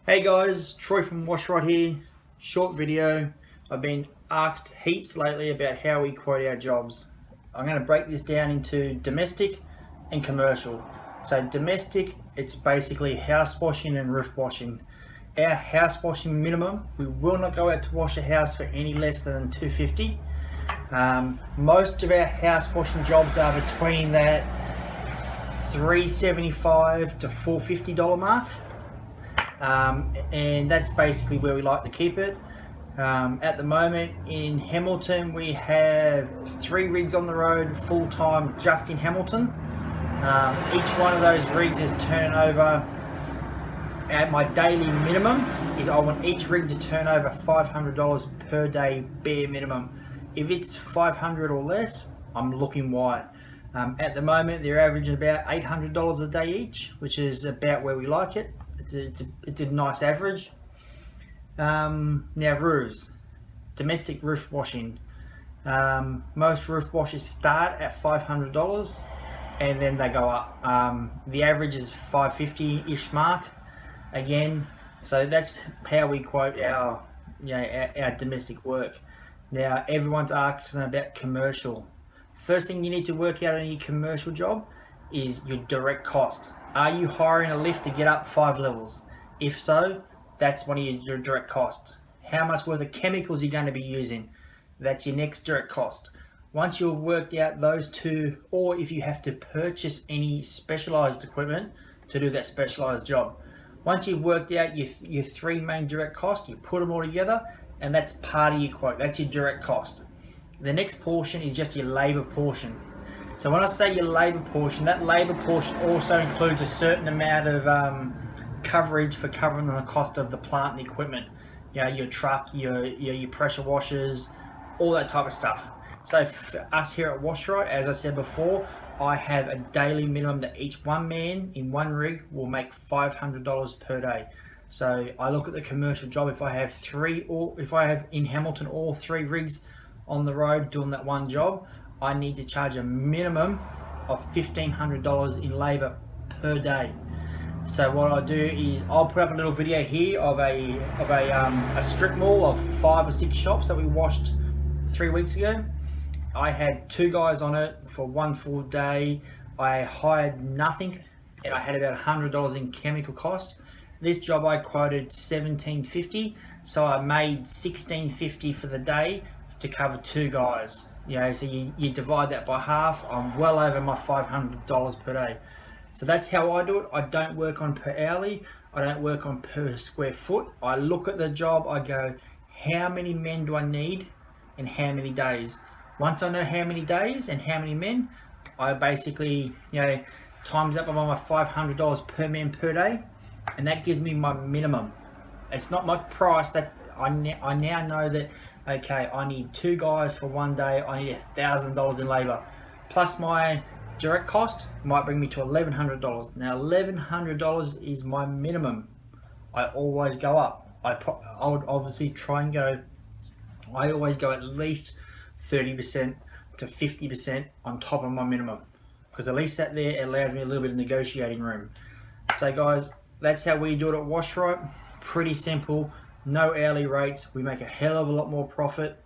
Hey guys, Troy from Wash Rite here. Short video. I've been asked heaps lately about how we quote our jobs. I'm going to break this down into domestic and commercial. So domestic, it's basically house washing and roof washing. Our house washing minimum, we will not go out to wash a house for any less than $250. Most of our house washing jobs are between that $375 to $450 mark. And that's basically where we like to keep it. At the moment in Hamilton, we have 3 rigs on the road full-time just in Hamilton. Each one of those rigs is turning over, at my daily minimum is I want each rig to turn over $500 per day bare minimum. If it's 500 or less, I'm looking wide. At the moment they're averaging about $800 a day each, which is about where we like it. It's a nice average. Now roofs, domestic roof washing. Most roof washes start at $500 and then they go up. The average is $550-ish mark again. So that's how we quote our domestic work. Now everyone's asking about commercial. First thing you need to work out on your commercial job is your direct cost. Are you hiring a lift to get up 5 levels? If so, that's one of your direct costs. How much worth of chemicals you're going to be using? That's your next direct cost. Once you've worked out those two, or if you have to purchase any specialized equipment to do that specialized job. Once you've worked out your 3 main direct costs, you put them all together and that's part of your quote. That's your direct cost. The next portion is just your labor portion. So when I say your labour portion, that labour portion also includes a certain amount of coverage for covering the cost of the plant and the equipment. You know, your truck, your pressure washers, all that type of stuff. So for us here at Wash Rite, as I said before, I have a daily minimum that each one man in one rig will make $500 per day. So I look at the commercial job. If I have in Hamilton all 3 rigs on the road doing that one job, I need to charge a minimum of $1,500 in labour per day. So what I do is I'll put up a little video here of a strip mall of 5 or 6 shops that we washed 3 weeks ago. I had 2 guys on it for 1 full day. I hired nothing and I had about $100 in chemical cost. This job I quoted $1,750, so I made $1,650 for the day to cover 2 guys. You know, so you divide that by half, I'm well over my $500 per day. So that's how I do it. I don't work on per hourly, I don't work on per square foot. I look at the job, I go, how many men do I need and how many days? Once I know how many days and how many men, I basically, times up by my $500 per man per day, and that gives me my minimum. It's not my price. That I now know that, okay, I need 2 guys for 1 day, I need $1,000 in labour. Plus my direct cost might bring me to $1,100. Now $1,100 is my minimum. I always go up. I would obviously try and go, I always go at least 30% to 50% on top of my minimum. Because at least that there allows me a little bit of negotiating room. So guys, that's how we do it at Wash Rite. Pretty simple. No hourly rates. We make a hell of a lot more profit.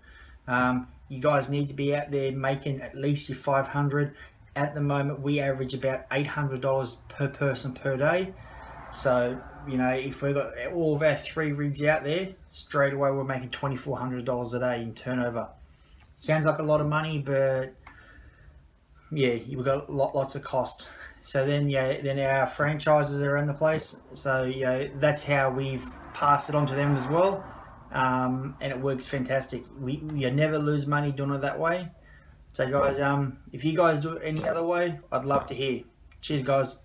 You guys need to be out there making at least your 500. At the moment we average about $800 per person per day. So if we've got all of our 3 rigs out there, straight away we're making $2,400 a day in turnover. Sounds like a lot of money, but yeah, we've got lots of cost. So then our franchises are in the place. So that's how we've passed it on to them as well, and it works fantastic. You never lose money doing it that way. So guys, if you guys do it any other way, I'd love to hear. Cheers guys.